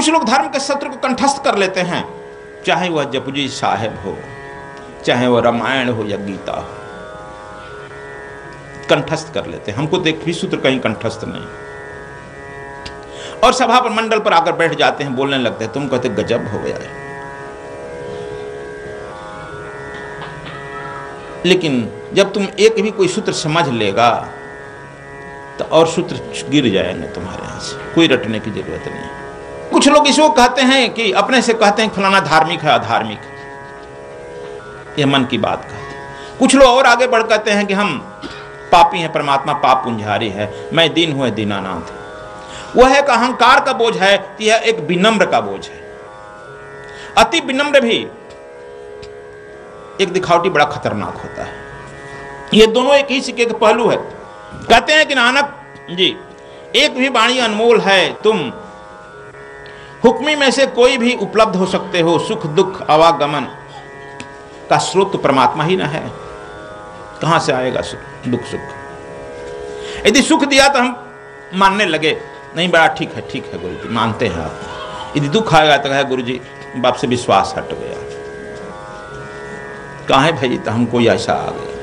कुछ लोग धर्म के शत्रु को कंठस्थ कर लेते हैं, चाहे वह जपुजी साहेब हो, चाहे वह रामायण हो या गीता हो, कंठस्थ कर लेते हैं। हमको तो एक भी सूत्र कहीं कंठस्थ नहीं, और सभा पर मंडल पर आकर बैठ जाते हैं, बोलने लगते हैं, तुम कहते गजब हो गया है। लेकिन जब तुम एक भी कोई सूत्र समझ लेगा तो और सूत्र गिर जाएंगे तुम्हारे यहां से, कोई रटने की जरूरत नहीं। कुछ लोग इसको कहते हैं कि अपने से कहते हैं फलाना धार्मिक है अधार्मिक है, यह मन की बात कहते हैं। कुछ लोग और आगे बढ़ कहते हैं कि हम पापी हैं, परमात्मा पाप पुंजारी है, मैं दीन हुए दीनानाथ है। वह एक अहंकार का बोझ है, यह एक विनम्र का बोझ है। अति विनम्र भी एक दिखावटी बड़ा खतरनाक होता है। ये दोनों एक ही सिक्के के पहलू है। कहते हैं कि नानक जी एक भी वाणी अनमोल है, तुम हुक्मी में से कोई भी उपलब्ध हो सकते हो, सुख दुख आवागमन का स्रोत तो परमात्मा ही ना है, कहां से आएगा सुख दुख सुख। यदि सुख दिया तो हम मानने लगे, नहीं बड़ा ठीक है गुरु जी, मानते हैं आप। यदि दुख आएगा तो है गुरु जी बाप से विश्वास हट गया, कहाँ है भाई, तो हमको ऐसा आ गया।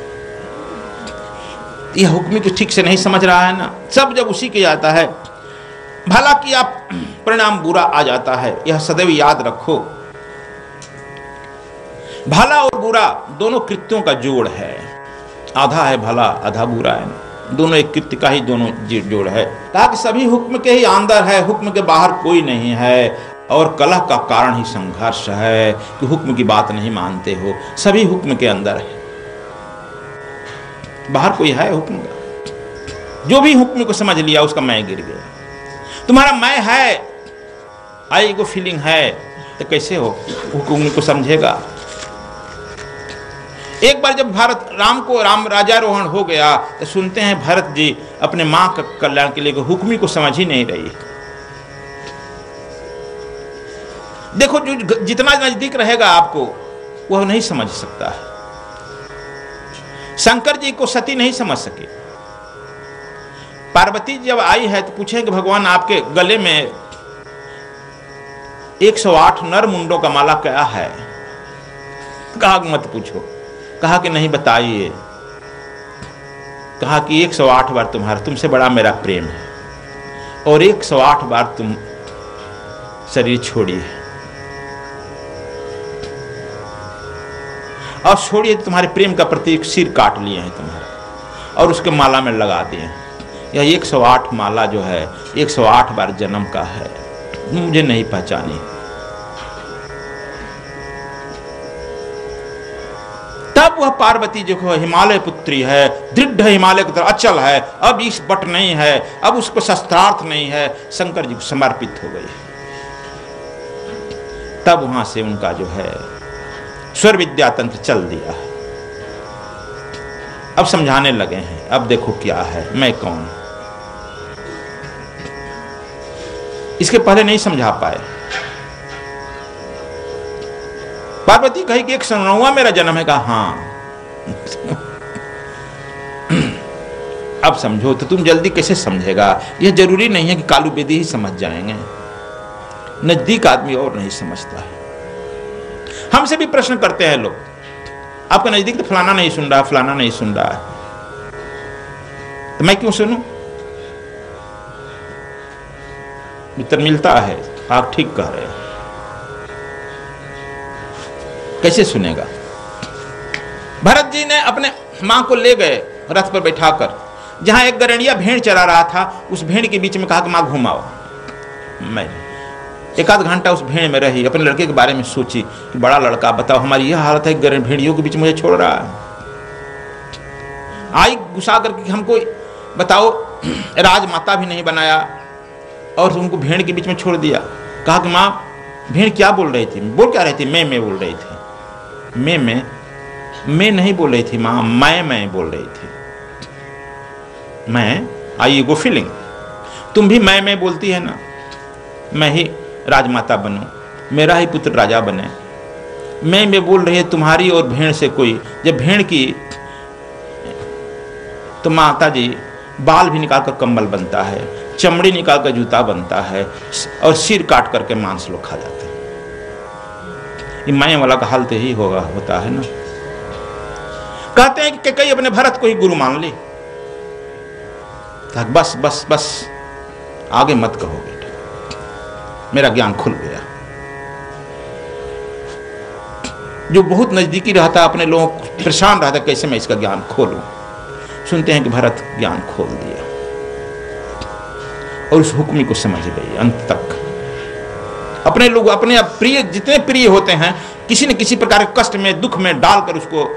यह हुक्म को ठीक से नहीं समझ रहा है ना, सब जब उसी के जाता है, भला कि आप परिणाम बुरा आ जाता है, यह सदैव याद रखो। भला और बुरा दोनों कृत्यों का जोड़ है, आधा है भला आधा बुरा है, दोनों एक कृत्य का ही दोनों जोड़ है। ताकि सभी हुक्म के ही अंदर है, हुक्म के बाहर कोई नहीं है, और कलह का कारण ही संघर्ष है कि हुक्म की बात नहीं मानते हो। सभी हुक्म के अंदर है, बाहर कोई है हुक्म का। जो भी हुक्म को समझ लिया उसका मैं गिर गया। तुम्हारा मैं है, आई को फीलिंग है, तो कैसे हो हुक्म को समझेगा। एक बार जब भारत राम राजारोहण हो गया तो सुनते हैं भरत जी अपने मां का कल्याण के लिए हुक्मी को समझ ही नहीं रही। देखो जो जितना नजदीक रहेगा आपको वह नहीं समझ सकता है। शंकर जी को सती नहीं समझ सके। पार्वती जब आई है तो पूछेंगे भगवान आपके गले में 108 नर मुंडों का माला क्या है। कहा मत पूछो, कहा कि नहीं बताइए। कहा कि 108 बार तुमसे बड़ा मेरा प्रेम है और 108 बार तुम शरीर छोड़िए और छोड़िए, तुम्हारे प्रेम का प्रतीक सिर काट लिए हैं तुम्हारा और उसके माला में लगा दिए हैं। यह 108 माला जो है 108 बार जन्म का है, मुझे नहीं पहचानी। तब वह पार्वती जो हिमालय पुत्री है, दृढ़ हिमालय की तरह अचल है, अब इस बट नहीं है, अब उसको शस्त्रार्थ नहीं है, शंकर जी को समर्पित हो गई। तब वहां से उनका जो है स्वर विद्या तंत्र चल दिया है। अब समझाने लगे हैं, अब देखो क्या है, मैं कौन। इसके पहले नहीं समझा पाए। पार्वती कही कि 109वां मेरा जन्म है। कहा हाँ। अब समझो। तो तुम जल्दी कैसे समझेगा। यह जरूरी नहीं है कि कालू बेदी ही समझ जाएंगे, नजदीक आदमी और नहीं समझता है। हमसे भी प्रश्न करते हैं लोग, आपका नजदीक तो फलाना नहीं सुन रहा, फलाना नहीं सुन रहा है, तो मैं क्यों सुनूं। उत्तर मिलता है, आप ठीक कह रहे हैं। कैसे सुनेगा। भरत जी ने अपने मां को ले गए रथ पर बैठाकर, जहां एक गरड़िया भेड़ चरा रहा था, उस भेड़ के बीच में कहा कि मां घुमाओ। मैं एक आध घंटा उस भेड़ में रही, अपने लड़के के बारे में सोची कि बड़ा लड़का, बताओ हमारी यह हालत है, भेड़ियों के बीच मुझे छोड़ रहा है। आई गुस्सा करके हमको बताओ राजमाता भी नहीं बनाया और उनको भेड़ के बीच में छोड़ दिया। कहा कि माँ भेड़ क्या बोल रही थी, बोल क्या रही थी, मैं बोल रही थी। मैं नहीं बोल रही थी माँ, मैं बोल रही थी। मैं आई गो फीलिंग, तुम भी मैं बोलती है ना, मैं ही राजमाता बनूं, मेरा ही पुत्र राजा बने। मैं बोल रही है तुम्हारी और भेड़ से कोई, जब भेड़ की तो माता जी बाल भी निकालकर कंबल बनता है, चमड़ी निकाल कर जूता बनता है और सिर काट करके मांस लोग खा जाते हैं। ये माया वाला का हाल तो ही होता है ना। कहते हैं कि कई अपने भरत को ही गुरु मान ली, बस बस बस आगे मत कहो बेटा, मेरा ज्ञान खुल गया। जो बहुत नजदीकी रहता अपने लोगों को परेशान रहता कैसे मैं इसका ज्ञान खोलूं, सुनते हैं कि भरत ज्ञान खोल दिया और उस हुक्मी को समझ गई अंत तक। अपने लोग अपने प्रिय जितने प्रिय होते हैं किसी न किसी प्रकार के कष्ट में दुख में डालकर उसको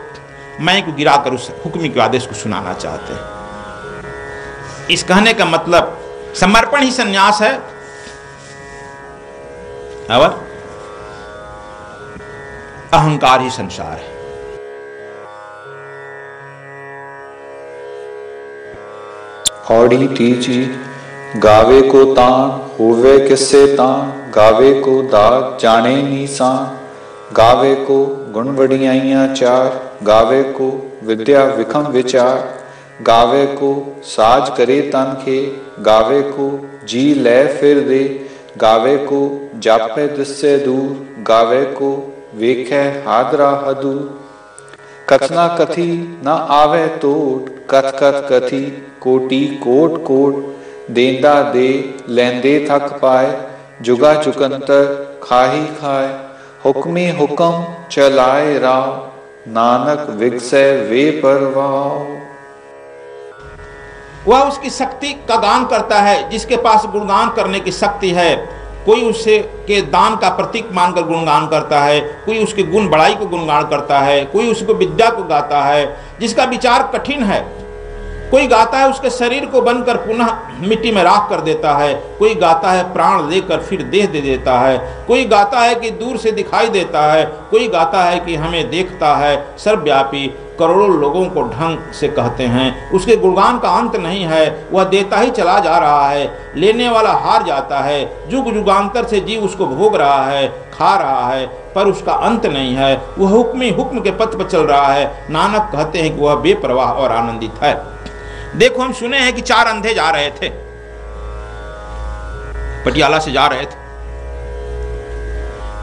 मैं को गिराकर उस हुक्मी के आदेश को सुनाना चाहते हैं। इस कहने का मतलब समर्पण ही संन्यास है और अहंकार ही संसार है। औड़ी तीजी गावे को तान होवे किससे तान, गावे को दाग जाने निशान, गावे को गुण वडियाइयां चार, गावे को विद्या विखम विचार, गावे को साज करे तन खे, गावे को जी ले फिर दे, गावे को जापे दिससे दूर, गावे को वेखे हादरा हदूर, कथना कथी न आवे तोड़, कथ कथ कथी कोटि कोट कोट, देंदा दे लेंदे थक पाए, जुगा चुकंतर खाही खाए, हुक्मे हुक्म चलाए राव, नानक विगसे वे परवाव। वह उसकी शक्ति का गान करता है जिसके पास गुणगान करने की शक्ति है। कोई उससे के दान का प्रतीक मानकर गुणगान करता है, कोई उसके गुण बड़ाई को गुणगान करता है, कोई उसको विद्या को गाता है जिसका विचार कठिन है, कोई गाता है उसके शरीर को बनकर पुनः मिट्टी में राख कर देता है, कोई गाता है प्राण लेकर फिर देह दे देता है, कोई गाता है कि दूर से दिखाई देता है, कोई गाता है कि हमें देखता है, सर्वव्यापी करोड़ों लोगों को ढंग से कहते हैं। उसके गुणगान का अंत नहीं है, वह देता ही चला जा रहा है, लेने वाला हार जाता है, जुग जुगांतर से जीव उसको भोग रहा है, खा रहा है, पर उसका अंत नहीं है। वह हुक्म के पथ पर चल रहा है। नानक कहते हैं कि वह बेपरवाह और आनंदित है। देखो हम सुने हैं कि 4 अंधे जा रहे थे, पटियाला से जा रहे थे,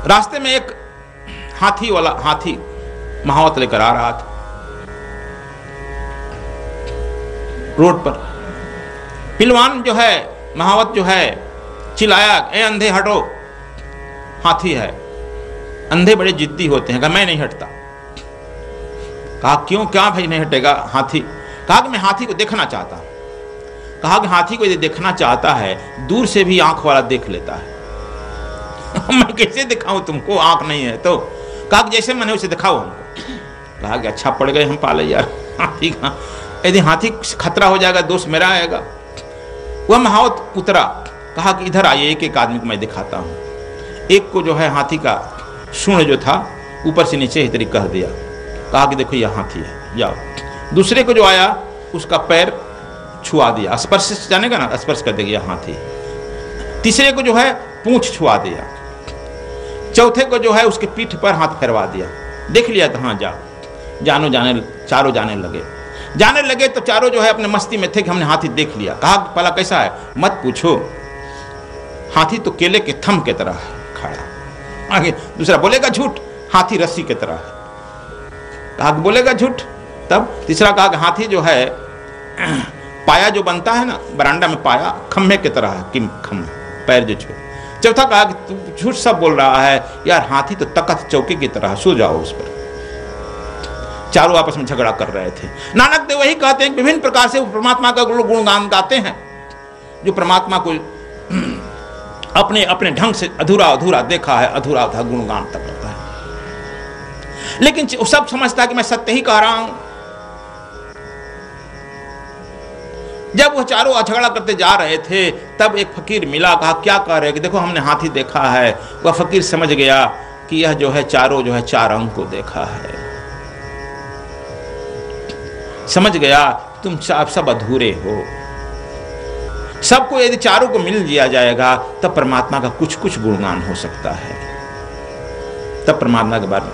रास्ते में एक हाथी महावत लेकर आ रहा था। रोड पर पिलवान जो है महावत जो है चिल्लाया, ए अंधे हटो, हाथी है। अंधे बड़े जिद्दी होते हैं, कहा मैं नहीं हटता। कहा क्यों, क्या भाई नहीं हटेगा हाथी? कहा कि मैं हाथी को देखना चाहता हूं। कहा कि हाथी को यदि देखना चाहता है दूर से भी आंख वाला देख लेता है। मैं कैसे दिखाऊं तुमको, आंख नहीं है तो? कहा कि जैसे मैंने उसे दिखाओ हमको। कहा कि अच्छा पड़ गए हम पाले यार, हाथी का यदि हाथी खतरा हो जाएगा दोष मेरा आएगा। वह महावत उतरा, कहा कि इधर आइए, एक एक आदमी को मैं दिखाता हूं। एक को जो है हाथी का सूंड जो था ऊपर से नीचे ही तरीके कह दिया, कहा कि देखो यह हाथी है, जाओ। दूसरे को जो आया उसका पैर छुआ दिया, स्पर्श जानेगा ना, स्पर्श कर देगा यह हाथी। तीसरे को जो है पूंछ छुआ दिया। चौथे को जो है उसके पीठ पर हाथ फेरवा दिया, देख लिया तो हाँ जाओ। चारों जाने लगे तो चारों जो है अपने मस्ती में थे कि हमने हाथी देख लिया। कहा पला कैसा है? मत पूछो, हाथी तो केले के थम के तरह है खड़ा। आगे दूसरा बोलेगा झूठ, हाथी रस्सी की तरह है। कहा बोलेगा झूठ। तब तीसरा कहा कि हाथी जो है पाया जो बनता है ना बरांडा में, पाया खम्भे की तरह है, किम खम्भे पैर जो छो। चौथा कहा कि तू झूठ सब बोल रहा है यार, हाथी तो तख्त चौकी की तरह, सो जाओ उस पर। चारों आपस में झगड़ा कर रहे थे। नानक देव वही कहते हैं कि विभिन्न प्रकार से परमात्मा का गुणगान गाते हैं। जो परमात्मा को अपने अपने ढंग से अधूरा देखा है, अधूरा गुणगान तक करता है। लेकिन सब समझता है कि मैं सत्य ही कह रहा हूं। जब वह चारों झगड़ा करते जा रहे थे तब एक फकीर मिला, कहा क्या कह रहे कि देखो हमने हाथी देखा है। वह फकीर समझ गया कि यह जो है चारों जो है 4 अंग को देखा है। समझ गया तुम सब अधूरे हो। सबको यदि चारों को मिल दिया जाएगा तब परमात्मा का कुछ गुणगान हो सकता है। तब परमात्मा के बारे में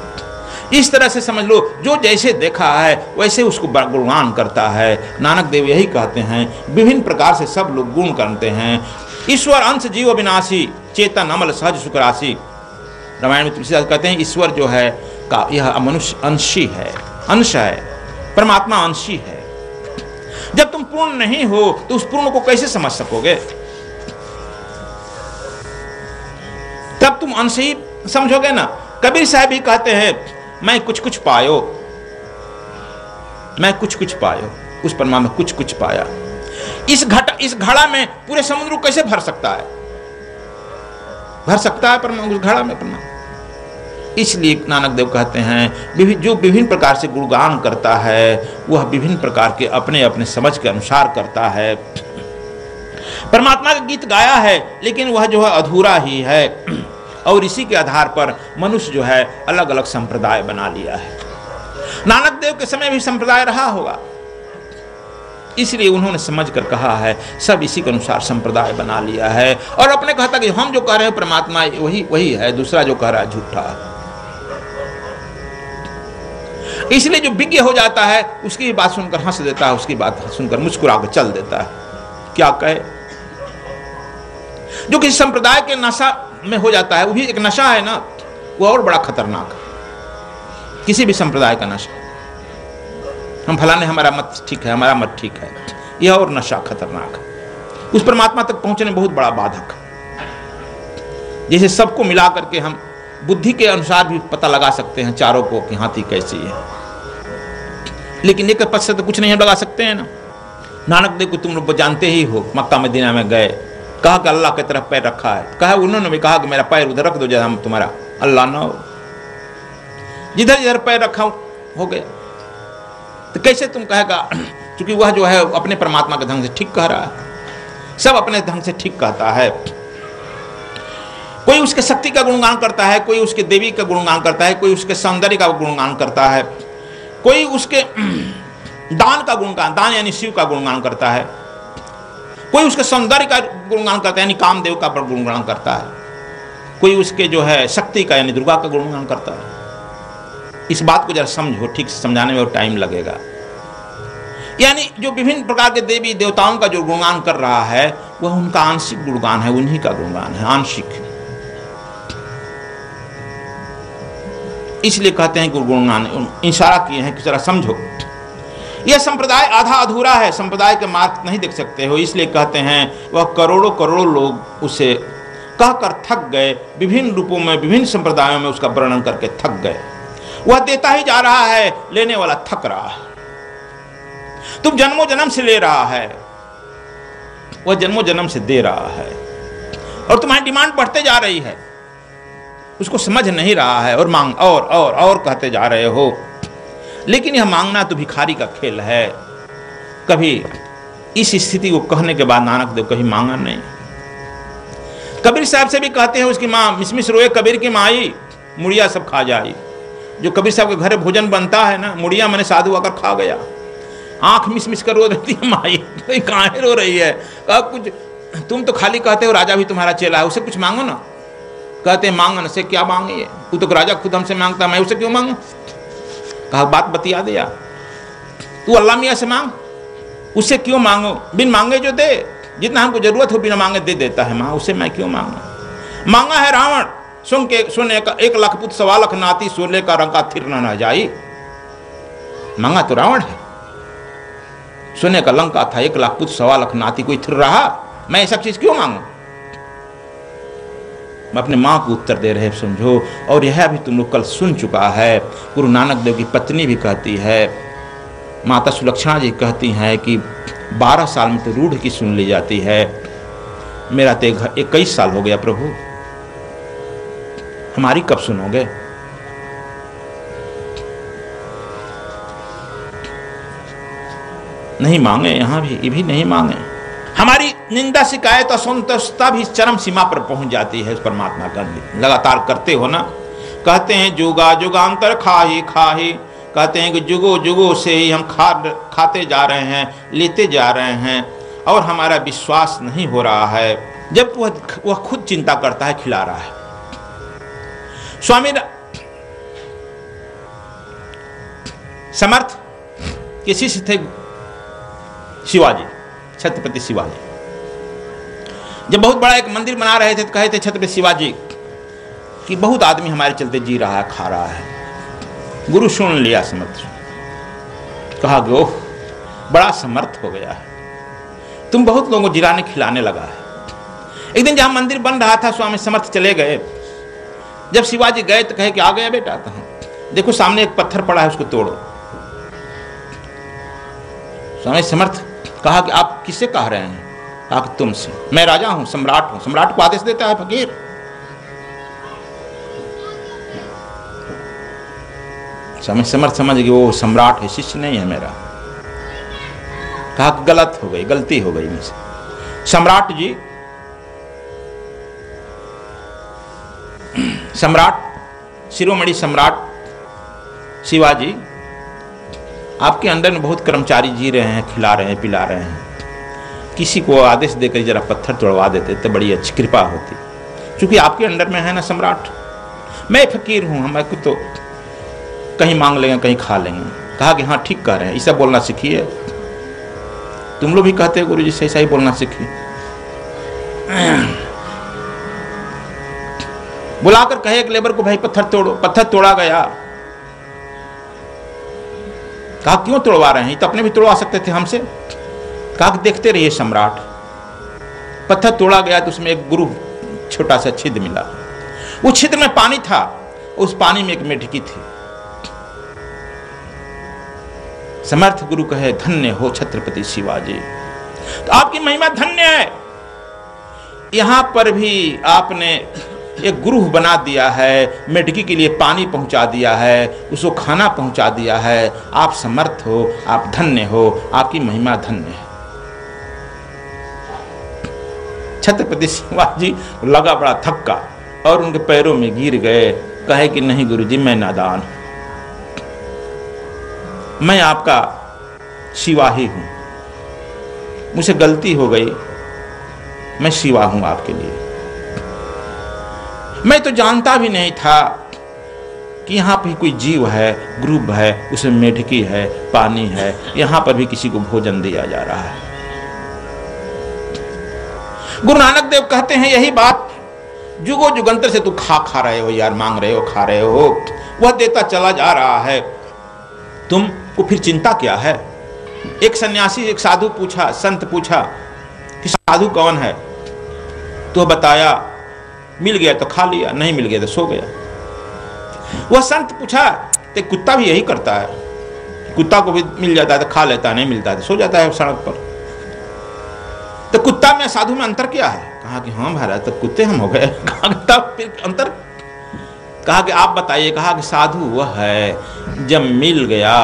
इस तरह से समझ लो, जो जैसे देखा है वैसे उसको गुणगान करता है। नानक देव यही कहते हैं, विभिन्न प्रकार से सब लोग गुण करते हैं। ईश्वर अंश जीव अविनाशी, चेतन अमल सहज सुख राशि। रामायण में तुलसीदास कहते हैं ईश्वर जो है का यह मनुष्य अंशी है, अंश है, परमात्मा अंशी है। जब तुम पूर्ण नहीं हो तो उस पूर्ण को कैसे समझ सकोगे? तब तुम अंश ही समझोगे ना। कबीर साहब भी कहते हैं मैं कुछ कुछ पायो, मैं कुछ कुछ पायो, उस परमात्मा में कुछ कुछ पाया। इस घड़ा में पूरे समुद्र को कैसे भर सकता है? भर सकता है परमात्मा उस घड़ा में परमात्मा। इसलिए नानक देव कहते हैं जो विभिन्न प्रकार से गुणगान करता है वह विभिन्न प्रकार के अपने अपने समझ के अनुसार करता है। परमात्मा का गीत गाया है लेकिन वह जो है अधूरा ही है, और इसी के आधार पर मनुष्य जो है अलग अलग संप्रदाय बना लिया है। नानक देव के समय भी संप्रदाय रहा होगा, इसलिए उन्होंने समझ कर कहा है, सब इसी के अनुसार संप्रदाय बना लिया है और अपने कहता कि हम जो कह रहे हैं परमात्मा वही है, दूसरा जो कह रहा है झूठा है। इसलिए जो विज्ञ हो जाता है उसकी बात सुनकर हंस देता है, उसकी बात सुनकर मुस्कुरा कर चल देता है, क्या कहे। जो किसी संप्रदाय के नशा में हो जाता है, वो भी एक नशा है ना, वो और बड़ा खतरनाक है। किसी भी संप्रदाय का नशा, हम फलाने हमारा मत ठीक है, हमारा मत ठीक है, यह और नशा खतरनाक है। उस परमात्मा तक पहुंचने में बहुत बड़ा बाधक है। जैसे सबको मिला करके हम बुद्धि के अनुसार भी पता लगा सकते हैं चारों को कि हाथी कैसी है, लेकिन एक पद से तो कुछ नहीं लगा सकते हैं ना। नानक देव को तुम लोग जानते ही हो, मक्का मदीना में गए, कहा कि अल्लाह की तरफ पैर रखा है, कहा उन्होंने भी कहा कि मेरा पैर उधर रख दो जैसा हम तुम्हारा अल्लाह ना हो, जिधर जिधर पैर रखा हो गया। तो कैसे तुम कहेगा, क्योंकि वह जो है अपने परमात्मा के ढंग से ठीक कह रहा है, सब अपने ढंग से ठीक कहता है। कोई उसके शक्ति का गुणगान करता है, कोई उसके देवी का गुणगान करता है, कोई उसके सौंदर्य का गुणगान करता है, कोई उसके दान का गुणगान, दान यानी शिव का गुणगान करता है, कोई उसके सौंदर्य का गुणगान करता है यानी कामदेव का गुणगान करता है, कोई उसके जो है शक्ति का यानी दुर्गा का गुणगान करता है। इस बात को जरा समझो, ठीक से समझाने में टाइम लगेगा। यानी जो विभिन्न प्रकार के देवी देवताओं का जो गुणगान कर रहा है वह उनका आंशिक गुणगान है, उन्हीं का गुणगान है, आंशिक। इसलिए कहते हैं कि गुणगान इशारा किए हैं कि जरा समझो। यह संप्रदाय आधा अधूरा है, संप्रदाय के मार्ग नहीं देख सकते हो, इसलिए कहते हैं वह करोड़ों करोड़ों लोग उसे कहकर थक गए, विभिन्न रूपों में विभिन्न संप्रदायों में उसका वर्णन करके थक गए। वह देता ही जा रहा है, लेने वाला थक रहा है। तुम जन्मों जन्म से ले रहा है, वह जन्मों जन्म से दे रहा है, और तुम्हारी डिमांड बढ़ते जा रही है, उसको समझ नहीं रहा है और मांग और कहते जा रहे हो। लेकिन यह मांगना तो भिखारी का खेल है। कभी इस स्थिति को कहने के बाद नानक देव कभी मांगा नहीं। कबीर साहब से भी कहते हैं उसकी माँ मिसमिस रोए कबीर की माई, मुड़िया सब खा जाई। जो कबीर साहब के घर भोजन बनता है ना, मुड़िया मैंने साधु आकर खा गया। आंख मिस कर रो रहती है माई, तो कहाँ रो रही है? कहा कुछ तुम तो खाली कहते हो राजा भी तुम्हारा चेला है, उसे कुछ मांगो ना। कहते हैं मांगने से क्या मांगे, तू तो राजा खुद हमसे मांगता, मैं उसे क्यों मांगू? कहा बात बतिया दे यार, तू अल्लाह मियाँ से मांग, उससे क्यों मांगो? बिन मांगे जो दे, जितना हमको जरूरत हो बिना मांगे दे देता है माँ, उससे मैं क्यों मांगू? मांगा है रावण, सुने का 1 लाख पुत्र 1.25 लाख नाती, सोले का रंग का थिर न जाई। मांगा तो रावण है, सोने का लंका था, 1 लाख पुत्र 1.25 लाख नाती, कोई थिर रहा? मैं ऐसा चीज क्यों मांगू? मैं अपने माँ को उत्तर दे रहे समझो। और यह भी तुम लोग कल सुन चुका है, गुरु नानक देव की पत्नी भी कहती है, माता सुलक्षणा जी कहती हैं कि 12 साल में तो रूढ़ की सुन ली जाती है, मेरा तो 21 साल हो गया प्रभु, हमारी कब सुनोगे? नहीं मांगे, यहां भी ये भी नहीं मांगे। हमारी निंदा शिकायत असंतोषता भी चरम सीमा पर पहुंच जाती है। उस परमात्मा का लगातार करते हो ना। कहते हैं जुगा जुगांतर खाही खाही, कहते हैं कि जुगो जुगो से ही हम खाते जा रहे हैं, लेते जा रहे हैं, और हमारा विश्वास नहीं हो रहा है। जब वह खुद चिंता करता है, खिला रहा है। स्वामी समर्थ किसी से थे शिवाजी, छत्रपति शिवाजी। जब बहुत बड़ा एक मंदिर बना रहे थे तो कहे थे छत्रपति शिवाजी कि बहुत आदमी हमारे चलते जी रहा है, खा रहा है। गुरु सुन लिया समर्थ, कहा कि ओह बड़ा समर्थ हो गया है, तुम बहुत लोगों को जिलाने खिलाने लगा है। एक दिन जहां मंदिर बन रहा था स्वामी समर्थ चले गए। जब शिवाजी गए तो कहे कि आ गया बेटा, कहाँ? देखो सामने एक पत्थर पड़ा है, उसको तोड़ो। स्वामी समर्थ कहा कि आप किससे कह रहे हैं? कहा कि तुमसे। मैं राजा हूं, सम्राट हूं, सम्राट को आदेश देता है फकीर। स्वामी समर्थ समझ गए वो सम्राट है, शिष्य नहीं है मेरा। कहा कि गलत हो गई, गलती हो गई मुझसे। सम्राट जी, सम्राट शिरोमणि सम्राट शिवाजी, आपके अंडर में बहुत कर्मचारी जी रहे हैं, खिला रहे हैं, पिला रहे हैं। किसी को आदेश देकर जरा पत्थर तोड़वा देते तो बड़ी अच्छी कृपा होती। क्योंकि आपके अंडर में है ना सम्राट, मैं फकीर हूं, हमें को तो कहीं मांग लेंगे, कहीं खा लेंगे। कहा कि हाँ ठीक कह रहे हैं, ऐसा बोलना सीखिए। तुम लोग भी कहते हो गुरु जी से ऐसा ही बोलना सीखिए। बुलाकर कहे एक लेबर को भाई पत्थर तोड़ो। पत्थर तोड़ा गया। कहा क्यों तोड़वा रहे हैं, तो अपने भी तोड़वा सकते थे हमसे। कहा कि देखते रहिए सम्राट। पत्थर तोड़ा गया तो उसमें एक गुरु छोटा सा छिद्र मिला। उस छिद्र में पानी था, उस पानी में एक मेढकी थी। समर्थ गुरु कहे धन्य हो छत्रपति शिवाजी, तो आपकी महिमा धन्य है। यहां पर भी आपने एक गुरु बना दिया है, मेढकी के लिए पानी पहुंचा दिया है, उसको खाना पहुंचा दिया है। आप समर्थ हो, आप धन्य हो, आपकी महिमा धन्य है। छत्रपति शिवाजी लगा बड़ा थक्का और उनके पैरों में गिर गए। कहे कि नहीं गुरुजी, मैं नादान हूं, मैं आपका शिवा ही हूं, मुझसे गलती हो गई, मैं शिवा हूं आपके लिए। मैं तो जानता भी नहीं था कि यहां पर कोई जीव है, ग्रुप है, उसमें मेढकी है, पानी है, यहां पर भी किसी को भोजन दिया जा रहा है। गुरु नानक देव कहते हैं यही बात जुगो जुगंतर से तू खा रहे हो यार, मांग रहे हो, खा रहे हो, वह देता चला जा रहा है, तुमको फिर चिंता क्या है। एक सन्यासी, एक साधु पूछा, संत पूछा कि साधु कौन है, तो बताया मिल गया तो खा लिया, नहीं मिल गया तो सो गया। वह संत पूछा तो कुत्ता भी यही करता है, कुत्ता को भी मिल जाता है तो खा लेता है, नहीं मिलता है तो सो जाता है सड़क पर। तो कुत्ता में साधु में अंतर क्या है? कहा कि हाँ महाराज तो कुत्ते हम हो गए। कहा तब फिर अंतर? कहा कि आप बताइए। कहा कि साधु वह है जब मिल गया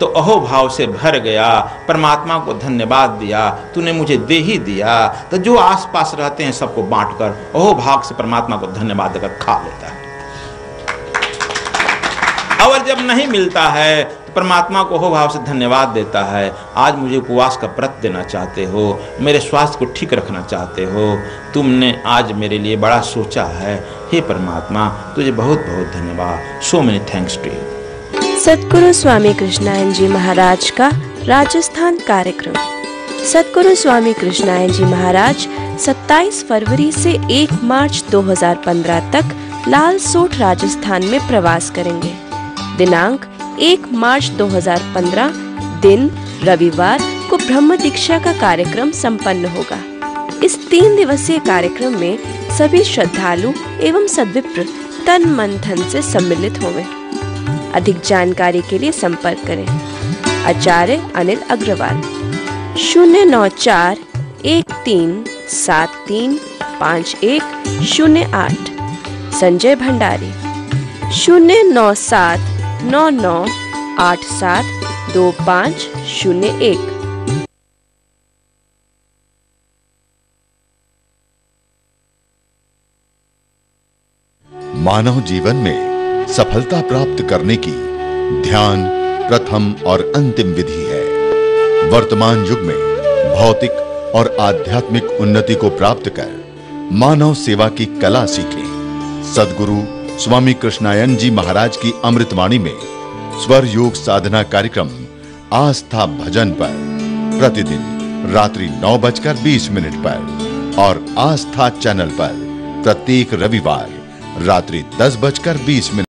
तो अहोभाव से भर गया, परमात्मा को धन्यवाद दिया, तूने मुझे दे ही दिया, तो जो आसपास रहते हैं सबको बांटकर अहोभाव से परमात्मा को धन्यवाद देकर खा लेता है। और जब नहीं मिलता है तो परमात्मा को अहोभाव से धन्यवाद देता है। आज मुझे उपवास का व्रत देना चाहते हो, मेरे स्वास्थ्य को ठीक रखना चाहते हो, तुमने आज मेरे लिए बड़ा सोचा है, हे परमात्मा तुझे बहुत बहुत धन्यवाद। So many thanks to you. Sadguru Swami Krishnayan ji Maharaj का राजस्थान कार्यक्रम। सद्गुरु स्वामी कृष्णायन जी महाराज 27 फरवरी से 1 मार्च 2015 तक लालसोट राजस्थान में प्रवास करेंगे। दिनांक 1 मार्च 2015 दिन रविवार को ब्रह्म दीक्षा का कार्यक्रम संपन्न होगा। इस 3 दिवसीय कार्यक्रम में सभी श्रद्धालु एवं सद्विप्र तन मन धन से सम्मिलित होंगे। अधिक जानकारी के लिए संपर्क करें आचार्य अनिल अग्रवाल 094 1373 5108, संजय भंडारी 097 9987 2501। मानव जीवन में सफलता प्राप्त करने की ध्यान प्रथम और अंतिम विधि है। वर्तमान युग में भौतिक और आध्यात्मिक उन्नति को प्राप्त कर मानव सेवा की कला सीखें। सद्गुरु स्वामी कृष्णायन जी महाराज की अमृतवाणी में स्वर योग साधना कार्यक्रम आस्था भजन पर प्रतिदिन रात्रि 9:20 पर और आस्था चैनल पर प्रत्येक रविवार रात्रि 10:20